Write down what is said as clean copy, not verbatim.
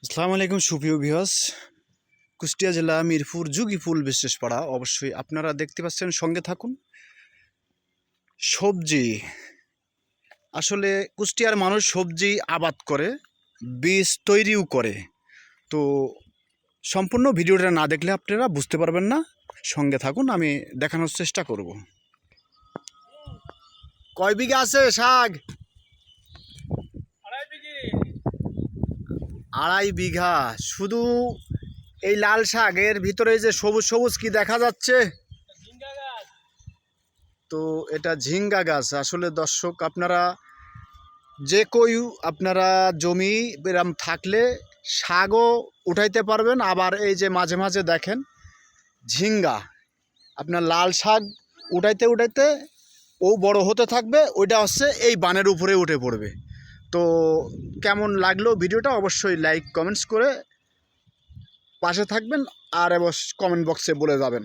আসসালামু আলাইকুম সুপ্রিয় ভিউয়ার্স। কুষ্টিয়া জেলা মিরপুর যুগীফুল বিশ্বাসপাড়া। অবশ্যই আপনারা দেখতে পাচ্ছেন, সঙ্গে থাকুন। সবজি, আসলে কুষ্টিয়ার মানুষ সবজি আবাদ করে, বীজ তৈরিও করে। তো সম্পূর্ণ ভিডিওটা না দেখলে আপনারা বুঝতে পারবেন না। সঙ্গে থাকুন, আমি দেখানোর চেষ্টা করব। কয় বিঘা আছে শাক? 2.5 বিঘা। শুধু এই লাল শাকের ভিতরে যে সবুজ সবুজ কি দেখা যাচ্ছে, তো এটা ঝিঙ্গা গাছ। আসলে দর্শক, আপনারা যে আপনারা জমি এরম থাকলে শাকও উঠাইতে পারবেন। আবার এই যে মাঝে মাঝে দেখেন ঝিঙ্গা, আপনার লাল শাক উঠাইতে উঠাইতে ও বড় হতে থাকবে, ওইটা হচ্ছে এই বানের উপরে উঠে পড়বে। তো কেমন লাগলো ভিডিওটা অবশ্যই লাইক কমেন্টস করে পাশে থাকবেন, আর কমেন্ট বক্সে বলে যাবেন।